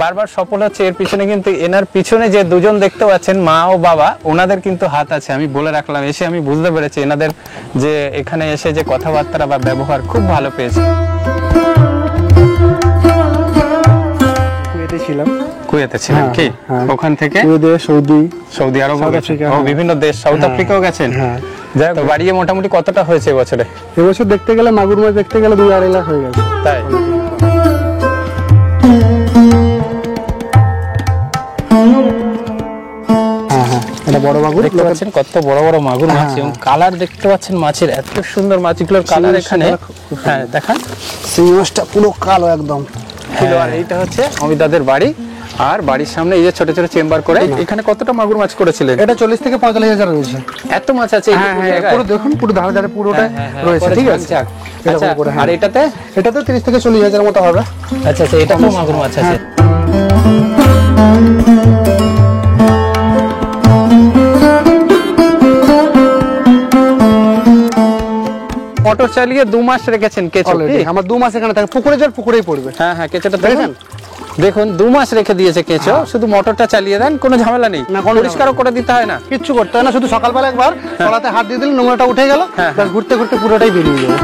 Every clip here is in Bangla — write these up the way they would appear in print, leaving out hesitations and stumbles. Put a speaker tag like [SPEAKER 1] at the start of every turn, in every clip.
[SPEAKER 1] বারবার সফল হচ্ছে এর পিছনে কিন্তু এনার পিছনে যে দুজন দেখতে পাচ্ছেন মা ও বাবা ওনাদের কিন্তু হাত আছে। আমি বলে রাখলাম, এসে আমি বুঝতে পেরেছি এনাদের যে এখানে এসে যে কথাবার্তা বা ব্যবহার খুব ভালো পেয়েছি। কুয়েতে ছিলেন কি? ওখান থেকে সৌদি আরব, বিভিন্ন দেশ, সাউথ আফ্রিকাও গেছেন। যাই হোক, বাড়িয়ে মোটামুটি কতটা হয়েছে এবছরে?
[SPEAKER 2] এবছর দেখতে গেলে মাগুর মাছ দেখতে গেলে 2-2.5 লাখ হয়ে গেছে।
[SPEAKER 1] তাই?
[SPEAKER 2] এটা বড় মাগুর
[SPEAKER 1] দেখতে পাচ্ছেন, কত বড় বড় মাগুর মাছ এবং কালার দেখতে পাচ্ছেন মাছের, এত সুন্দর মাছগুলোর কালার এখানে। হ্যাঁ দেখান,
[SPEAKER 2] শিঙি মাছটা পুরো কালো একদম।
[SPEAKER 1] আর এইটা হচ্ছে অমিতাদের বাড়ি, আর বাড়ির সামনে এই যে ছোট ছোট চেম্বার করে। এখানে কতটা মাগুর মাছ করেছিলেন?
[SPEAKER 2] এটা 40 থেকে 45 হাজার রয়েছে।
[SPEAKER 1] এত মাছ আছে
[SPEAKER 2] পুরো দেখুন, পুরো ধারে ধারে পুরোটা রয়েছে। ঠিক আছে।
[SPEAKER 1] আর এটাতে
[SPEAKER 2] 30 থেকে 40 হাজার মতো হবে।
[SPEAKER 1] আচ্ছা আচ্ছা, এটা তো মাগুর মাছ আছে। মোটর চালিয়ে 2 মাস রেখেছেন কেঁচো?
[SPEAKER 2] আমার 2 মাস এখানে থাকে, পুকুরে যার পুকুরেই পড়বে।
[SPEAKER 1] হ্যাঁ হ্যাঁ, কেঁচোটা দেখেন, দেখুন 2 মাস রেখে দিয়েছে কেঁচো। শুধু মোটরটা চালিয়ে দেন, কোনো ঝামেলা নেই, পরিষ্কারও করে দিতে হয় না,
[SPEAKER 2] কিচ্ছু করতে হয় না। শুধু সকালবেলা একবার তলাতে হাত দিয়ে দিলে নোংরাটা উঠে গেল, ঘুরতে ঘুরতে পুরোটাই বেরিয়ে যাবে।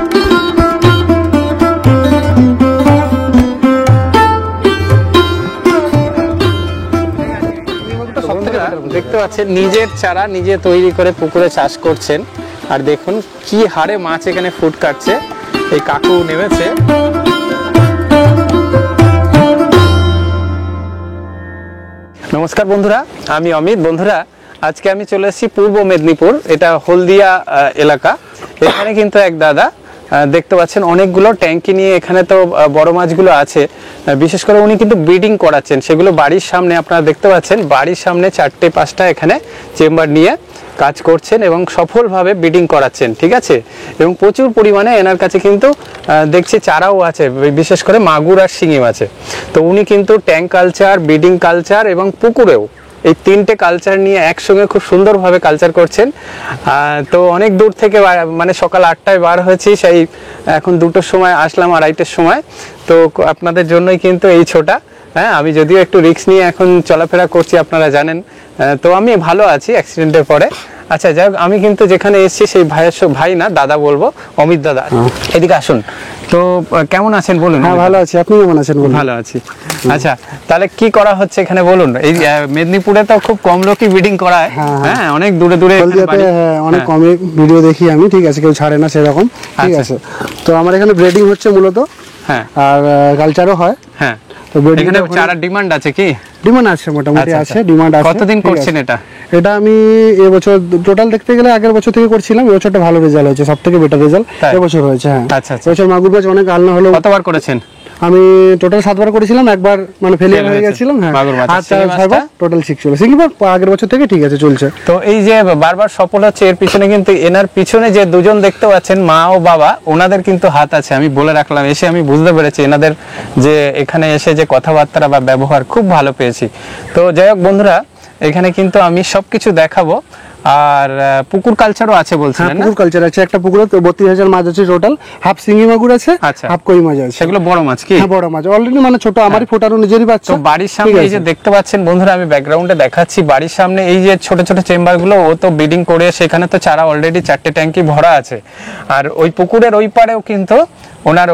[SPEAKER 1] দেখতে পাচ্ছেন নিজের চারা নিজে তৈরি করে পুকুরে চাষ করছেন। আর দেখুন কি হারে মাছ এখানে ফুট কাটছে। এই কাকু নেমেছে। নমস্কার বন্ধুরা, আমি অমিত। বন্ধুরা, আজকে আমি চলে এসেছি পূর্ব মেদিনীপুর, এটা হলদিয়া এলাকা। এখানে কিন্তু এক দাদা দেখতে পাচ্ছেন অনেকগুলো ট্যাঙ্কি নিয়ে, এখানে তো বড় মাছগুলো আছে, বিশেষ করে উনি কিন্তু ব্রিডিং করাচ্ছেন সেগুলো বাড়ির সামনে। আপনারা দেখতে পাচ্ছেন বাড়ির সামনে 4-5টা এখানে চেম্বার নিয়ে কাজ করছেন এবং সফলভাবে ব্রিডিং করাচ্ছেন। ঠিক আছে, এবং প্রচুর পরিমাণে এনার কাছে কিন্তু দেখছি চারাও আছে, বিশেষ করে মাগুর আর শিঙি মাছে। তো উনি কিন্তু ট্যাঙ্ক কালচার, ব্রিডিং কালচার এবং পুকুরেও এই 3টে কালচার নিয়ে একসঙ্গে খুব সুন্দরভাবে কালচার করছেন। তো অনেক দূর থেকে, মানে সকাল 8টায় বার হয়েছি, সেই এখন 2টোর সময় আসলাম, 2:30টার সময়। তো আপনাদের জন্যই কিন্তু এই ছোটা। হ্যাঁ, আমি যদিও একটু রিস্ক নিয়ে এখন চলাফেরা করছি, আপনারা জানেন। তো আমি ভালো আছি অ্যাক্সিডেন্টের পরে। আচ্ছা যাই হোক, আমি কিন্তু যেখানে এসেছি সেই ভাই না, দাদা বলবো, অমিত দাদা। এদিকে আসুন। তো কেমন আছেন বলুন?
[SPEAKER 2] হ্যাঁ ভালো আছি, আপনি কেমন আছেন?
[SPEAKER 1] ভালো আছি। আচ্ছা, তাহলে কি করা হচ্ছে এখানে বলুন? এই মেদিনীপুরে তো খুব কম লোকই ব্রিডিং করায়। হ্যাঁ, অনেক দূরে দূরে
[SPEAKER 2] অনেক কমই ভিডিও দেখি আমি। ঠিক আছে, কেউ ছাড়ে না সেরকম। ঠিক আছে, তো আমার এখানে ব্রিডিং হচ্ছে মূলত। হ্যাঁ, আর কালচারও হয়। হ্যাঁ, তো
[SPEAKER 1] এখানে চারা ডিমান্ড আছে কি?
[SPEAKER 2] ডিমান্ড আছে, মোটামুটি আছে, ডিমান্ড আছে।
[SPEAKER 1] কতদিন করছেন এটা?
[SPEAKER 2] এটা আমি এবছর টোটাল দেখতে গেলে আগের বছর থেকে করছিলাম। এবছরটা ভালো রেজাল্ট হয়েছে, সবথেকে বেটার রেজাল্ট এবছর হয়েছে। হ্যাঁ,
[SPEAKER 1] আচ্ছা আচ্ছা।
[SPEAKER 2] এবছর মাগুর মাছ অনেক আলনা হলো।
[SPEAKER 1] কতবার করেছেন?
[SPEAKER 2] আমি টোটাল 7বার করেছিলাম, একবার মানে ফেলিয়ার হয়ে গেছিলাম। হ্যাঁ, আর 6বার টোটাল 6 ছিল। সিঙ্গিবার আগের বছর থেকে ঠিক আছে, চলছে।
[SPEAKER 1] তো এই যে বারবার সফল হচ্ছে এর পিছনে কিন্তু এনার পিছনে যে দুজন দেখতে পাচ্ছেন মা ও বাবা ওনাদের কিন্তু হাত আছে। আমি বলে রাখলাম, এসে আমি বুঝতে পেরেছি এনাদের যে এখানে এসে যে কথাবার্তা বা ব্যবহার খুব ভালো পেয়েছি। তো যাই হোক বন্ধুরা, এখানে কিন্তু আমি সবকিছু দেখাবো। আর পুকুর কালচারও আছে বলছিলেন না?
[SPEAKER 2] পুকুর কালচার আছে, একটা পুকুরে 32,000 মাছ আছে টোটাল। হাফ শিঙি মাগুর আছে, হাফ কই মাছ আছে।
[SPEAKER 1] সেগুলো বড় মাছ কি?
[SPEAKER 2] হ্যাঁ, বড় মাছ অলরেডি, মানে ছোট আমারই ফোটানো নিজেরই বাচ্চা।
[SPEAKER 1] তো বাড়ির সামনে এই যে দেখতে পাচ্ছেন বন্ধুরা, আমি ব্যাকগ্রাউন্ডে দেখাচ্ছি, বাড়ির সামনে এই যে ছোট ছোট চেম্বার গুলো, ও তো ব্রিডিং করে, সেখানে তো চারা অলরেডি 4টে ট্যাঙ্কি ভরা আছে। আর ওই পুকুরের ওই পারেও কিন্তু ওনার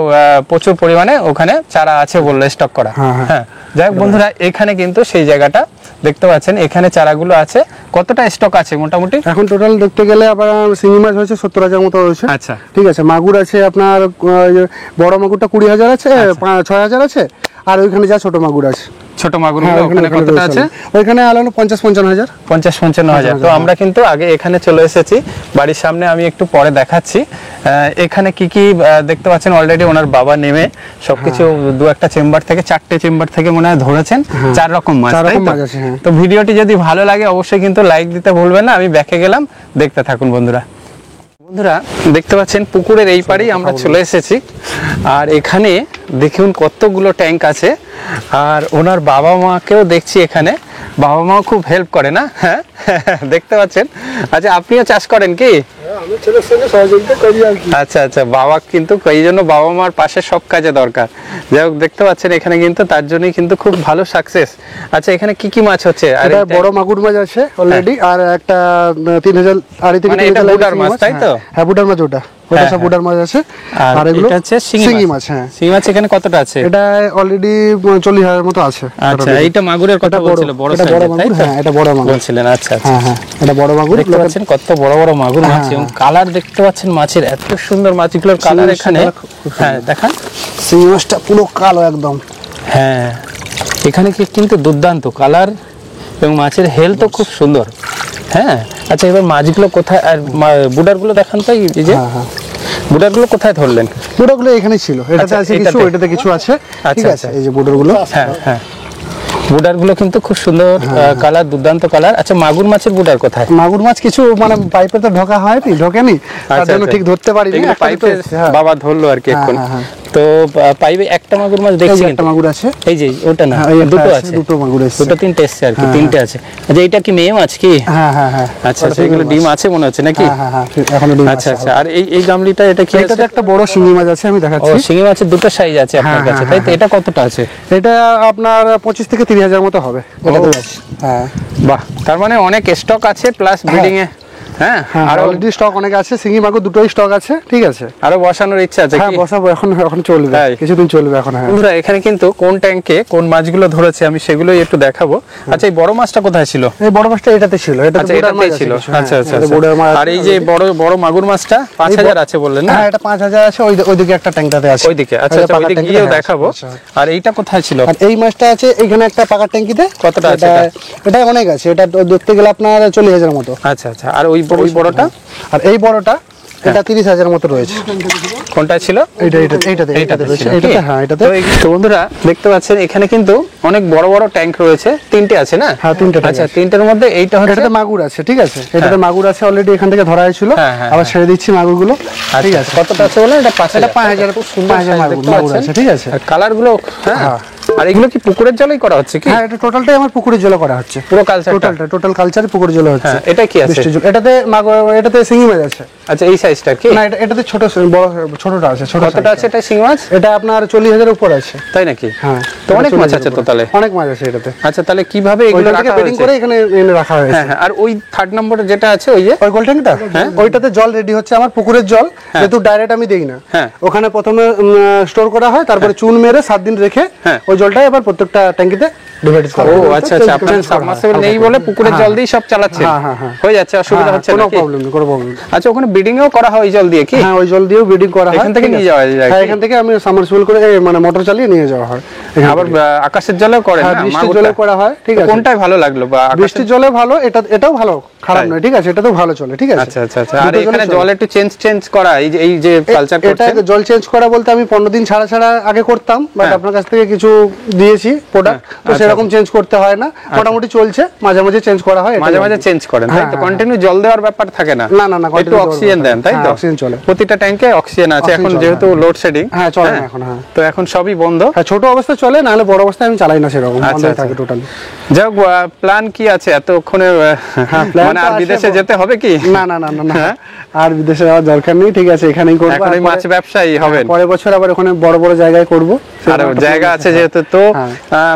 [SPEAKER 1] প্রচুর পরিমাণে ওখানে চারা আছে বললে, স্টক করা। হ্যাঁ, যাই হোক বন্ধুরা, এখানে কিন্তু সেই জায়গাটা দেখতে পাচ্ছেন, এখানে চারাগুলো আছে। কতটা স্টক আছে মোটামুটি
[SPEAKER 2] এখন টোটাল দেখতে গেলে? আবার শিঙি মাছ হয়েছে 70,000 মতো হয়েছে।
[SPEAKER 1] আচ্ছা,
[SPEAKER 2] ঠিক আছে। মাগুর আছে আপনার, বড় মাগুরটা 20,000 আছে, 6,000 আছে। আর ওইখানে যা ছোট মাগুর আছে,
[SPEAKER 1] ছোট মাগুর ওখানে কতটা আছে?
[SPEAKER 2] ওইখানে আলানো 50-55
[SPEAKER 1] হাজার। তো আমরা কিন্তু আগে এখানে চলে এসেছি, বাড়ির সামনে আমি একটু পরে দেখাচ্ছি। এখানে কি কি দেখতে পাচ্ছেন, অলরেডি ওনার বাবা নেমে সবকিছু 2-1টা চেম্বার থেকে, 4টে চেম্বার থেকে মনে হয় ধরেছেন 4 রকম মাছ। তো ভিডিওটি যদি ভালো লাগে অবশ্যই কিন্তু লাইক দিতে ভুলবেন না। আমি ব্যাকে গেলাম, দেখতে থাকুন বন্ধুরা। বন্ধুরা দেখতে পাচ্ছেন পুকুরের এই পারেই আমরা চলে এসেছি। আর এখানে দেখুন কতগুলো ট্যাঙ্ক আছে। আর ওনার বাবা মাকেও দেখছি এখানে, বাবা মাও খুব হেল্প করে না? হ্যাঁ, দেখতে পাচ্ছেন। আচ্ছা, আপনিও চাষ করেন কি?
[SPEAKER 2] আমি ছেলের সঙ্গে সহযোগিতা করি আর কি।
[SPEAKER 1] আচ্ছা আচ্ছা, বাবা কিন্তু এই জন্য বাবা মার পাশে সব কাজে দরকার। যাই হোক, দেখতে পাচ্ছেন এখানে কিন্তু তার জন্যই কিন্তু খুব ভালো সাকসেস। আচ্ছা, এখানে কি কি মাছ হচ্ছে?
[SPEAKER 2] আর বড় মাগুর মাছ আছে অলরেডি, আর একটা 3000 আড়াই থেকে 3000
[SPEAKER 1] বুডার মাছ, তাই তো?
[SPEAKER 2] হ্যাঁ, বুডার মাছ ওটা সব বুডার মাছ আছে।
[SPEAKER 1] আর এগুলো হচ্ছে শিঙি মাছ।
[SPEAKER 2] হ্যাঁ,
[SPEAKER 1] শিঙি মাছ এখানে কতটা আছে?
[SPEAKER 2] এটা অলরেডি 40,000 মতো আছে।
[SPEAKER 1] আচ্ছা, এইটা মাগুরের কথা বলছিল, বড় সাইজের, তাই তো?
[SPEAKER 2] হ্যাঁ, এটা বড় মাগুর
[SPEAKER 1] বলছিলেন। আচ্ছা আচ্ছা,
[SPEAKER 2] হ্যাঁ, এটা বড় মাগুর।
[SPEAKER 1] দেখতে পাচ্ছেন কত বড় বড় মাগুর মাছ, এবং কালার দেখতে পাচ্ছেন মাছের, এত সুন্দর মাছগুলোর কালার এখানে। হ্যাঁ, দেখান।
[SPEAKER 2] শিঙি মাছটা পুরো কালো একদম।
[SPEAKER 1] হ্যাঁ, এখানে কিন্তু দুর্দান্ত কালার, এবং মাছের হেলথও খুব সুন্দর। হ্যাঁ, আচ্ছা, এবার মাছগুলো কোথায়, আর বুডারগুলো দেখান তো। এই যে বুডারগুলো কোথায় ধরলেন?
[SPEAKER 2] বুডারগুলো এখানেই ছিল, এটাতে আছে কিছু, ওইটাতে কিছু আছে। ঠিক আছে, এই যে বুডারগুলো।
[SPEAKER 1] হ্যাঁ হ্যাঁ, বুডারগুলো কিন্তু খুব সুন্দর কালার, দুর্দান্ত কালার। আচ্ছা, মাগুর মাছের বুডার কোথায়?
[SPEAKER 2] মাগুর মাছ কিছু মানে পাইপে তো ঢোকা হয়নি, ঢোকেনি, তার জন্য ঠিক ধরতে পারিনি।
[SPEAKER 1] পাইপে বাবা ধরলো আর কি এখন। তো পাইপে একটা মাগুর মাছ দেখছি,
[SPEAKER 2] একটা মাগুর আছে।
[SPEAKER 1] এই যে ওটা না, দুটো আছে,
[SPEAKER 2] দুটো মাগুর আছে,
[SPEAKER 1] দুটো তিনটে এসছে আর কি, তিনটে আছে। আচ্ছা, এটা কি মেয়ে মাছ কি?
[SPEAKER 2] হ্যাঁ হ্যাঁ হ্যাঁ।
[SPEAKER 1] আচ্ছা আচ্ছা, এগুলো ডিম আছে মনে হচ্ছে নাকি?
[SPEAKER 2] হ্যাঁ হ্যাঁ, এখনো ডিম আছে।
[SPEAKER 1] আচ্ছা আচ্ছা, আর এই গামলিটা এটা কি?
[SPEAKER 2] এটাতে একটা বড় শিঙি মাছ আছে, আমি দেখাচ্ছি।
[SPEAKER 1] ও, শিঙি মাছের দুটো সাইজ আছে আপনার কাছে, তাই তো? এটা কতটা আছে?
[SPEAKER 2] এটা আপনার 25 থেকে 30,000 মতো হবে এটাতে আছে। হ্যাঁ,
[SPEAKER 1] বাহ, তার মানে অনেক স্টক আছে প্লাস ব্রিডিং এ। হ্যাঁ,
[SPEAKER 2] আর অলরেডি স্টক অনেক আছে, শিঙি মাগুর দুটোই স্টক আছে। ঠিক আছে,
[SPEAKER 1] আরো বসানোর ইচ্ছা আছে?
[SPEAKER 2] হ্যাঁ, বসাবো, এখন চলবে, কিছুদিন চলবে এখন। হ্যাঁ
[SPEAKER 1] বন্ধুরা, এখানে কিন্তু কোন ট্যাঙ্কে কোন মাছগুলো ধরেছে আমি সেগুলোই একটু দেখাবো। আচ্ছা, এই বড় মাছটা কোথায় ছিল?
[SPEAKER 2] এই বড় মাছটা এটাতে ছিল,
[SPEAKER 1] আচ্ছা, এটাতেই ছিল। আচ্ছা আচ্ছা, আর এই যে বড় বড় মাগুর মাছটা 5000 আছে বললেন না?
[SPEAKER 2] হ্যাঁ, এটা 5000 আছে, ওইদিকে একটা ট্যাঙ্কিতে আছে,
[SPEAKER 1] ওইদিকে। আচ্ছা আচ্ছা, ওইদিকে গিয়েও দেখাবো। আর এইটা কোথায় ছিল?
[SPEAKER 2] আর এই মাছটা আছে এখানে একটা পাকার ট্যাঙ্কিতে।
[SPEAKER 1] কতটা আছে
[SPEAKER 2] এটা? অনেক আছে, এটা ধরতে গেলে আপনার 40,000 মতো।
[SPEAKER 1] আচ্ছা আচ্ছা, আর ওই বড়টা?
[SPEAKER 2] আর এই বড়টা এটা 30,000 মতো রয়েছে।
[SPEAKER 1] কোনটা ছিল?
[SPEAKER 2] এইটাতে রয়েছে, এটাতে। হ্যাঁ, এটাতে।
[SPEAKER 1] তো বন্ধুরা, দেখতে পাচ্ছেন এখানে কিন্তু অনেক বড় বড় ট্যাঙ্ক রয়েছে, তিনটে আছে না?
[SPEAKER 2] হ্যাঁ, তিনটে।
[SPEAKER 1] আচ্ছা, তিনটের মধ্যে এইটা হচ্ছে,
[SPEAKER 2] এটাতে মাগুর আছে। ঠিক আছে, এটাতে মাগুর আছে অলরেডি, এখান থেকে ধরা হয়েছিল, আবার ছেড়ে দিচ্ছি মাগুরগুলো। ঠিক আছে,
[SPEAKER 1] কতটা আছে বলেন? এটা 5000। খুব সুন্দর
[SPEAKER 2] মাগুর আছে। ঠিক আছে,
[SPEAKER 1] আর কালার গুলো। হ্যাঁ, আর এগুলো কি পুকুরের জলেই করা হচ্ছে কি?
[SPEAKER 2] হ্যাঁ, এটা টোটালটাই আমার পুকুরের জলে করা হচ্ছে, পুরো কালচার, টোটাল কালচার পুকুরের জলে হচ্ছে।
[SPEAKER 1] এটা কি আছে?
[SPEAKER 2] এটাতে এটাতে শিঙি মাছ আছে।
[SPEAKER 1] আচ্ছা, এই সাইজটা কি?
[SPEAKER 2] না, এটাতে ছোটটা আছে।
[SPEAKER 1] কতটা আছে এটা শিঙি মাছ?
[SPEAKER 2] এটা আপনার 40,000 উপর আছে।
[SPEAKER 1] তাই নাকি?
[SPEAKER 2] হ্যাঁ,
[SPEAKER 1] তো অনেক মাছ আছে তো তাহলে?
[SPEAKER 2] অনেক মাছ আছে এটাতে।
[SPEAKER 1] আচ্ছা, তাহলে কিভাবে এগুলো রাখা
[SPEAKER 2] বেডিং করে এখানে এনে রাখা হয়েছে?
[SPEAKER 1] হ্যাঁ, আর ওই 3rd নম্বরে যেটা আছে, ওই যে
[SPEAKER 2] ওই গোল ট্যাঙ্কটা, ওইটাতে জল রেডি হচ্ছে আমার পুকুরের জল, যেহেতু ডাইরেক্ট আমি দেই না। ওখানে প্রথমে স্টোর করা হয়, তারপরে চুন মেরে 7 দিন রেখে ওই জলটা এবার প্রত্যেকটা ট্যাঙ্কিতে ডিভাইড করা হয়।
[SPEAKER 1] ও আচ্ছা আচ্ছা, আপনার সাবমার্সিবল নেই বলে পুকুরের জল দিয়ে সব চালাচ্ছেন? হয়ে যাচ্ছে, অসুবিধা হচ্ছে না?
[SPEAKER 2] কোনো প্রবলেম নেই, কোনো প্রবলেম নেই।
[SPEAKER 1] আচ্ছা, ওখানে ব্রিডিং এও করা হয় ওই জল দিয়ে কি?
[SPEAKER 2] হ্যাঁ, ওই জল দিয়েও ব্রিডিং করা হয়।
[SPEAKER 1] এখান থেকে নিয়ে যাওয়া যায়?
[SPEAKER 2] হ্যাঁ, এখান থেকে আমি সাবমার্সিবল করে মানে মোটর চালিয়ে নিয়ে যাওয়া হয়।
[SPEAKER 1] আবার আকাশের জলেও করেন না?
[SPEAKER 2] বৃষ্টির জলে করা হয়। ঠিক আছে,
[SPEAKER 1] কোনটাই ভালো লাগলো?
[SPEAKER 2] বৃষ্টির জলে ভালো, এটাও ভালো, খারাপ নয়। ঠিক আছে, এটাও ভালো চলে। ঠিক আছে।
[SPEAKER 1] আচ্ছা আচ্ছা আচ্ছা, আর এখানে জল একটু চেঞ্জ করা, এই যে কালচার করছেন?
[SPEAKER 2] এটা জল চেঞ্জ করা বলতে আমি 15 দিন ছাড়া আগে করতাম, বাট আপনার কাছ থেকে কিছু দিয়েছি প্রোডাক্ট, তো সেরকম চেঞ্জ করতে হয় না, মোটামুটি চলছে। মাঝে মাঝে চেঞ্জ করা হয়,
[SPEAKER 1] মাঝে মাঝে চেঞ্জ করেন, তাই তো? কন্টিনিউ জল দেওয়ার ব্যাপার থাকে না?
[SPEAKER 2] না না না,
[SPEAKER 1] একটু অক্সিজেন দেন, তাই তো?
[SPEAKER 2] অক্সিজেন চলে,
[SPEAKER 1] প্রতিটা ট্যাঙ্কে অক্সিজেন আছে। এখন যেহেতু লোড শেডিং,
[SPEAKER 2] হ্যাঁ চলে না এখন। হ্যাঁ,
[SPEAKER 1] তো এখন সবই বন্ধ।
[SPEAKER 2] হ্যাঁ, ছোট অবস্থা চলে, না হলে বড় অবস্থায় আমি চালাই না, সেরকম বন্ধ থাকে টোটালি।
[SPEAKER 1] যাই হোক, প্ল্যান কি আছে এতক্ষণে? মানে আর বিদেশে যেতে হবে কি?
[SPEAKER 2] না না না না, আর বিদেশে যাওয়ার দরকার নেই। ঠিক আছে, এখানেই করব।
[SPEAKER 1] এখন মাছ ব্যবসায়ী হবেন?
[SPEAKER 2] পরের বছর আবার ওখানে বড় বড় জায়গায় করব।
[SPEAKER 1] আর জায়গা আছে যেহেতু। তো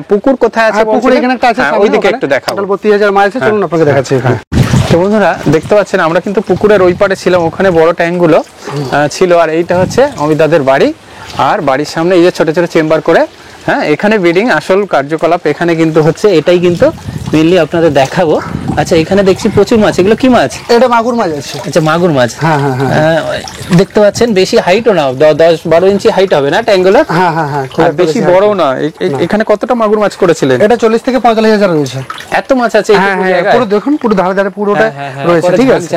[SPEAKER 1] পুকুর কোথায় আছে?
[SPEAKER 2] পুকুর এখানে একটা আছে,
[SPEAKER 1] ওইদিকে একটু দেখাবো।
[SPEAKER 2] 32,000 মাছ আছে, চলুন আপনাকে দেখাচ্ছি। হ্যাঁ,
[SPEAKER 1] তো বন্ধুরা, দেখতে পাচ্ছেন আমরা কিন্তু পুকুরের ওই পারে ছিলাম, ওখানে বড় ট্যাঙ্কগুলো ছিল। আর এইটা হচ্ছে অমিতাদের বাড়ি, আর বাড়ির সামনে এই যে ছোট ছোট চেম্বার করে, হ্যাঁ, এখানে ব্রিডিং আসল কার্যকলাপ এখানে কিন্তু হচ্ছে। এটাই কিন্তু মেইনলি আপনাদের দেখাবো। আচ্ছা, এখানে দেখছি প্রচুর মাছ। এগুলো কি মাছ?
[SPEAKER 2] এটা মাগুর মাছ আছে।
[SPEAKER 1] আচ্ছা, মাগুর মাছ।
[SPEAKER 2] হ্যাঁ হ্যাঁ হ্যাঁ,
[SPEAKER 1] দেখতে পাচ্ছেন বেশি হাইটও না, 10-12 ইঞ্চি হাইট হবে না ট্যাঙ্গুলো?
[SPEAKER 2] হ্যাঁ হ্যাঁ হ্যাঁ,
[SPEAKER 1] আর বেশি বড় না। এখানে কতটা মাগুর মাছ করেছিলেন?
[SPEAKER 2] এটা 40 থেকে 45,000 রয়েছে।
[SPEAKER 1] এত মাছ আছে?
[SPEAKER 2] হ্যাঁ হ্যাঁ, পুরো দেখুন, পুরো ধারে ধারে পুরোটা রয়েছে। ঠিক আছে,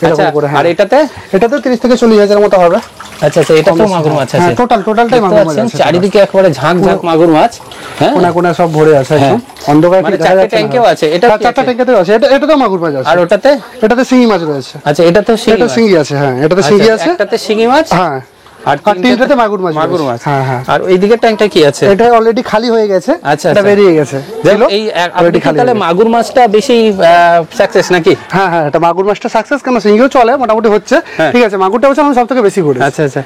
[SPEAKER 1] আচ্ছা, আর এটাতে
[SPEAKER 2] 30 থেকে 40,000 মতো হবে।
[SPEAKER 1] আচ্ছা আচ্ছা, এটা তো মাগুর মাছ আছে?
[SPEAKER 2] টোটালটাই মাগুর মাছ আছে,
[SPEAKER 1] চারিদিকে একবারে ঝাঁক মাগুর মাছ। হ্যাঁ,
[SPEAKER 2] কোনা সব ভরে আছে একদম অন্ধকার।
[SPEAKER 1] মানে 4টা ট্যাঙ্কেও আছে? এটা
[SPEAKER 2] 4টা ট্যাঙ্কেতেও আছে। এটা তো মাগুর মাছ আছে।
[SPEAKER 1] আর ওটাতে?
[SPEAKER 2] এটাতে শিঙি মাছ রয়েছে।
[SPEAKER 1] আচ্ছা, এটা তো
[SPEAKER 2] শিঙি আছে। হ্যাঁ, এটাতে শিঙি আছে,
[SPEAKER 1] একটাতে শিঙি মাছ।
[SPEAKER 2] হ্যাঁ,
[SPEAKER 1] আর
[SPEAKER 2] তিনটাতে মাগুর মাছ।
[SPEAKER 1] মাগুর মাছ।
[SPEAKER 2] হ্যাঁ হ্যাঁ।
[SPEAKER 1] আর এইদিকে ট্যাঙ্কটা কি আছে?
[SPEAKER 2] এটা অলরেডি খালি হয়ে গেছে।
[SPEAKER 1] আচ্ছা,
[SPEAKER 2] এটা
[SPEAKER 1] আচ্ছা।
[SPEAKER 2] বেরিয়ে গেছে।
[SPEAKER 1] এই অলরেডি খালি। তাহলে মাগুর মাছটা বেশি সাকসেস নাকি?
[SPEAKER 2] হ্যাঁ হ্যাঁ, এটা মাগুর মাছটা সাকসেস, কেন সিঙ্গিও চলে মোটামুটি হচ্ছে। ঠিক আছে, মাগুরটা হচ্ছে আমি সবথেকে বেশি করি।
[SPEAKER 1] আচ্ছা আচ্ছা।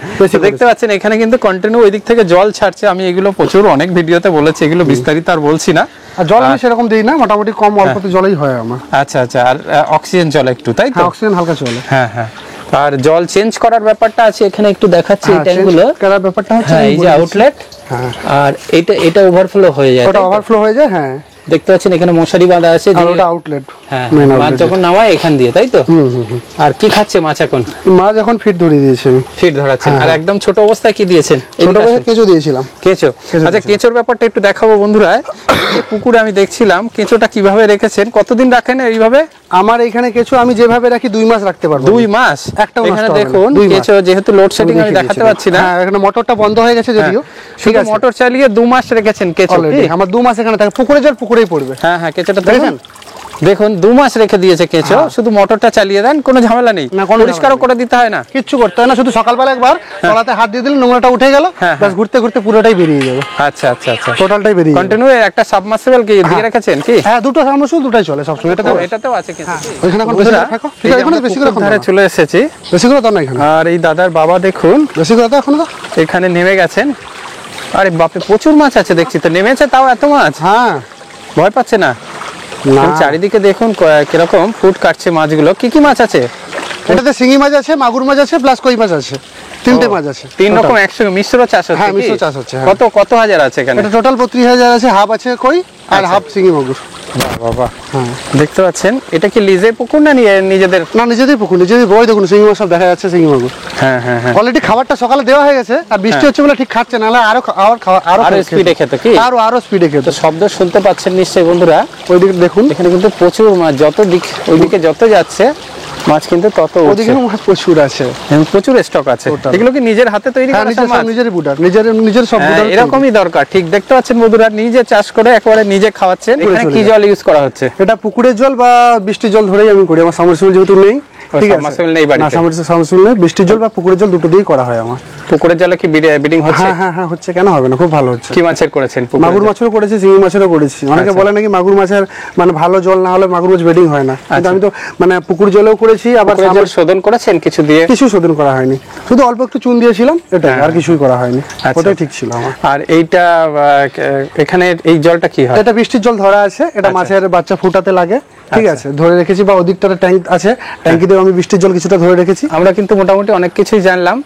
[SPEAKER 1] দেখতে পাচ্ছেন এখানে কিন্তু কন্টিনিউ ওই দিক থেকে জল ছাড়ছে। আমি এগুলো প্রচুর অনেক ভিডিওতে বলেছি, এগুলো বিস্তারিত আর বলছি না।
[SPEAKER 2] আর জল আমি সেরকম দিই না, মোটামুটি কম অল্পতে জলেই হয় আমার।
[SPEAKER 1] আচ্ছা আচ্ছা। আর অক্সিজেন চলে একটু, তাই তো?
[SPEAKER 2] হ্যাঁ, অক্সিজেন হালকা চলে।
[SPEAKER 1] হ্যাঁ হ্যাঁ। আর জল চেঞ্জ করার ব্যাপারটা আছে এখানে, একটু দেখাচ্ছি এই ট্যাঙ্কগুলো।
[SPEAKER 2] করার ব্যাপারটা হচ্ছে
[SPEAKER 1] এই যে আউটলেট, আর এটা ওভারফ্লো হয়ে যায়।
[SPEAKER 2] ওটা ওভারফ্লো হয়ে যায়। হ্যাঁ,
[SPEAKER 1] দেখতে পাচ্ছেন এখানে মশারি বাঁধা আছে।
[SPEAKER 2] আর ওটা আউটলেট।
[SPEAKER 1] হ্যাঁ, মাছ যখন নামায় এখান দিয়ে, তাই তো? আর কি খাচ্ছে মাছ এখন?
[SPEAKER 2] মাছ এখন ফিট ধরিয়ে দিয়েছি আমি।
[SPEAKER 1] ফিট ধরাচ্ছেন। আর একদম ছোট অবস্থায় কি দিয়েছেন?
[SPEAKER 2] ছোট অবস্থায় কেঁচো দিয়েছিলাম।
[SPEAKER 1] কেঁচো। আচ্ছা, কেঁচোর ব্যাপারটা একটু দেখাবো বন্ধুরা। এই যে পুকুরে আমি দেখছিলাম কেঁচোটা কিভাবে রেখেছেন, কতদিন রাখেন এইভাবে?
[SPEAKER 2] আমার এখানে কেঁচো আমি যেভাবে রাখি 2 মাস রাখতে পারবো।
[SPEAKER 1] 2 মাস? এখানে দেখুন কেঁচো, যেহেতু লোডশেডিং আমি দেখাতে পাচ্ছি না।
[SPEAKER 2] হ্যাঁ, এখানে মোটরটা বন্ধ হয়ে গেছে যদিও। ঠিক আছে,
[SPEAKER 1] মোটর চালিয়ে 2 মাস রেখেছেন কেঁচো?
[SPEAKER 2] আমার 2 মাস এখানে থাকে, পুকুরে জল পুকুরেই পড়বে।
[SPEAKER 1] হ্যাঁ হ্যাঁ, কেঁচোটা দেখেন, দেখুন 2 মাস রেখে দিয়েছে কেঁচো। শুধু মোটরটা চালিয়ে দেন, কোনো ঝামেলা নেই, পরিষ্কারও করে দিতে হয় না,
[SPEAKER 2] কিচ্ছু করতে হয় না। শুধু সকালবেলা একবার তলাতে হাত দিয়ে দিলে নোংরাটা উঠে গেল, বাস ঘুরতে ঘুরতে পুরোটাই বেরিয়ে যাবে।
[SPEAKER 1] আচ্ছা আচ্ছা আচ্ছা,
[SPEAKER 2] টোটালটাই বেরিয়ে যাবে।
[SPEAKER 1] কন্টিনিউ একটা সাবমার্সিবল কি দিয়ে রেখেছেন কি?
[SPEAKER 2] হ্যাঁ, দুটো সাবমার্সিবল, দুটাই চলে সব সময়।
[SPEAKER 1] এটাতেও আছে কিন্তু।
[SPEAKER 2] ওখানে এখন বেশি করে থাকো। ঠিক আছে, এখন বেশি করে
[SPEAKER 1] ধারে চলে এসেছি।
[SPEAKER 2] বেশি করে তো না এখানে।
[SPEAKER 1] আর এই দাদার বাবা দেখুন,
[SPEAKER 2] বেশি করে তো এখন
[SPEAKER 1] এখানে নেমে গেছেন। আরে বাপরে, প্রচুর মাছ আছে দেখছি তো। নেমেছে তাও এত মাছ?
[SPEAKER 2] হ্যাঁ,
[SPEAKER 1] ভয় পাচ্ছে না? চারিদিকে দেখুন কিরকম ফুট কাটছে মাছগুলো। কি কি মাছ আছে
[SPEAKER 2] এটাতে? শিঙি মাছ আছে, মাগুর মাছ আছে, প্লাস কই মাছ আছে। 3টে মাছ আছে।
[SPEAKER 1] 3 রকম একসঙ্গে মিশ্র চাষ হচ্ছে?
[SPEAKER 2] হ্যাঁ, মিশ্র চাষ হচ্ছে।
[SPEAKER 1] কত কত হাজার আছে এখানে?
[SPEAKER 2] এটা টোটাল 32,000 আছে। হাফ আছে কই আর হাফ শিঙি মাগুর।
[SPEAKER 1] বাবা, দেখতে পাচ্ছেন এটা কি লিজে পুকুর না নিজেদের?
[SPEAKER 2] না, নিজেদের পুকুর, নিজেদের বই। দেখুন শিঙি মাছ সব দেখা যাচ্ছে, শিঙি মাগুর।
[SPEAKER 1] হ্যাঁ হ্যাঁ হ্যাঁ।
[SPEAKER 2] অলরেডি খাবারটা সকালে দেওয়া হয়ে গেছে, আর বৃষ্টি হচ্ছে বলে ঠিক খাচ্ছে না, আরো
[SPEAKER 1] স্পিডে খেত কি?
[SPEAKER 2] আরো স্পিডে খেত।
[SPEAKER 1] শব্দ শুনতে পাচ্ছেন নিশ্চয়ই বন্ধুরা।
[SPEAKER 2] ওইদিকে দেখুন,
[SPEAKER 1] এখানে কিন্তু প্রচুর মাছ। যত দিক ওইদিকে যত যাচ্ছে মাছ কিন্তু তত
[SPEAKER 2] ওদিকে মাছ প্রচুর আছে,
[SPEAKER 1] প্রচুর স্টক আছে। এগুলো কি নিজের হাতে তৈরি করা?
[SPEAKER 2] নিজেরই বুটার, নিজের সব বুটার।
[SPEAKER 1] এরকমই দরকার। ঠিক দেখতে পাচ্ছেন বন্ধুরা, নিজে চাষ করে একেবারে নিজে খাওয়াচ্ছেন। এখানে কি জল ইউজ করা হচ্ছে?
[SPEAKER 2] এটা পুকুরের জল বা বৃষ্টির জল ধরেই আমি করি। আমার সাবমার্সিবল যেহেতু নেই, ঠিক আছে,
[SPEAKER 1] সাবমার্সিবল নেই বাড়িতে।
[SPEAKER 2] না, সাবমার্সিবল নেই। বৃষ্টির জল বা পুকুরের জল দুটো দিয়েই করা হয় আমার।
[SPEAKER 1] পুকুরের জলে কি ব্রিডিং হচ্ছে?
[SPEAKER 2] হ্যাঁ হ্যাঁ, হচ্ছে, কেন হবে না, খুব ভালো হচ্ছে।
[SPEAKER 1] কি মাছের করেছেন?
[SPEAKER 2] মাগুর মাছেরও করেছি, শিঙি মাছেরও করেছি। অনেকে বলে নাকি মাগুর মাছের মানে ভালো জল না হলে মাগুর মাছ ব্রিডিং হয় না, কিন্তু আমি তো মানে পুকুর জলেও করেছি। আবার
[SPEAKER 1] শোধন করেছেন কিছু দিয়ে?
[SPEAKER 2] কিছু শোধন করা হয়নি, শুধু অল্প একটু চুন দিয়েছিলাম, এটা আর কিছুই করা হয়নি। ওটাই ঠিক ছিল আমার।
[SPEAKER 1] আর এইটা এখানে এই জলটা কি হয়?
[SPEAKER 2] এটা বৃষ্টির জল ধরা আছে, এটা মাছের বাচ্চা ফুটাতে লাগে, ঠিক আছে, ধরে রেখেছি। বা ওদিকটাতে ট্যাঙ্ক আছে, ট্যাঙ্কি দিয়ে আমি বৃষ্টির জল কিছুটা ধরে রেখেছি।
[SPEAKER 1] আমরা কিন্তু মোটামুটি অনেক কিছুই জানলাম।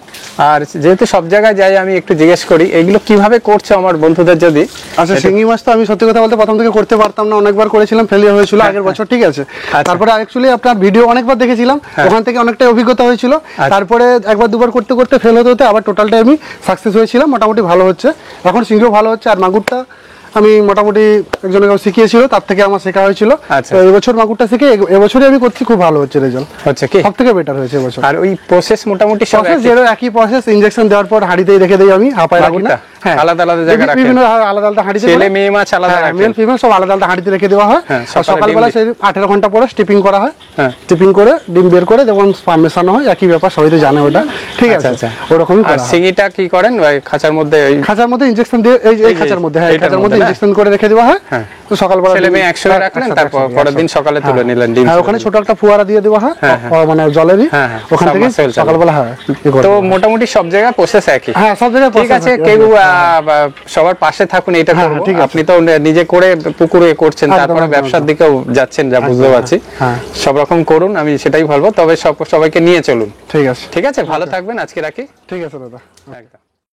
[SPEAKER 1] আর যেহেতু সব জায়গায় যাই, আমি একটু জিজ্ঞেস করি এগুলো কিভাবে করছে আমার বন্ধুদের যদি।
[SPEAKER 2] আচ্ছা, শিঙি মাছ তো আমি সত্যি কথা বলতে প্রথম থেকে করতে পারতাম না, অনেকবার করেছিলাম, ফেলিয়ার হয়েছিল আগের বছর, ঠিক আছে। তারপরে অ্যাকচুয়ালি আপনার ভিডিও অনেকবার দেখেছিলাম, ওখান থেকে অনেকটাই অভিজ্ঞতা হয়েছিল। তারপরে একবার দুবার করতে করতে ফেল হতে হতে আবার টোটালটাই আমি সাকসেস হয়েছিলাম। মোটামুটি ভালো হচ্ছে এখন, শিঙিও ভালো হচ্ছে। আর মাগুরটা আমি মোটামুটি একজনকে শিখিয়েছিল, তার থেকে আমার শেখা হয়েছিল। তো এবছর মাগুরটা শিখে এবছরই আমি করছি, খুব ভালো হচ্ছে রেজাল্ট।
[SPEAKER 1] হচ্ছে কি
[SPEAKER 2] সব থেকে বেটার হয়েছে এবছর।
[SPEAKER 1] আর ওই প্রসেস মোটামুটি সব
[SPEAKER 2] একই প্রসেস। ইনজেকশন দেওয়ার পর হাঁড়িতেই রেখে দেই আমি, হাঁপায় রাখি না।
[SPEAKER 1] হ্যাঁ, আলাদা আলাদা জায়গায় রাখেন,
[SPEAKER 2] বিভিন্ন আলাদা আলাদা হাঁড়িতে।
[SPEAKER 1] ছেলে মেয়ে মাছ আলাদা রাখেন,
[SPEAKER 2] মেল ফিমেল সব আলাদা আলাদা হাঁড়িতে রেখে দেওয়া হয়। সকালবেলা সেই 18 ঘন্টা পরে স্টিপিং করা হয়। স্টিপিং করে ডিম বের করে যখন স্পাম মেশানো হয়, একই ব্যাপার, সবাই তো জানে ওটা, ঠিক আছে। ওরকমই করা হয়।
[SPEAKER 1] আর শিঙিটা কি করেন? খাঁচার মধ্যে
[SPEAKER 2] ইনজেকশন দিয়ে, এই খাঁচার মধ্যে, হ্যাঁ, এই খাঁচার মধ্যে ইনজেকশন করে রেখে দেওয়া হয়। তো সকালবেলা
[SPEAKER 1] ছেলে মেয়ে একসঙ্গে রাখলেন, তারপর পরের দিন সকালে তুলে নিলেন ডিম।
[SPEAKER 2] হ্যাঁ, ওখানে ছোট একটা ফোয়ারা দিয়ে দেওয়া হয়, মানে জলেরই, ওখান থেকে সকালবেলা। হ্যাঁ,
[SPEAKER 1] তো মোটামুটি সব জায়গায় প্রসেস একই।
[SPEAKER 2] হ্যাঁ, সব জায়গায়
[SPEAKER 1] ঠিক আছে। কেউ সবার পাশে থাকুন, এটা করব। আপনি তো নিজে করে পুকুরে করছেন, তারপরে ব্যবসার দিকেও যাচ্ছেন, যা বুঝতে পারছি। সব রকম করুন, আমি সেটাই বলবো। তবে সবাইকে নিয়ে চলুন।
[SPEAKER 2] ঠিক আছে,
[SPEAKER 1] ঠিক আছে, ভালো থাকবেন। আজকে রাখি।
[SPEAKER 2] ঠিক আছে দাদা,
[SPEAKER 1] একদম।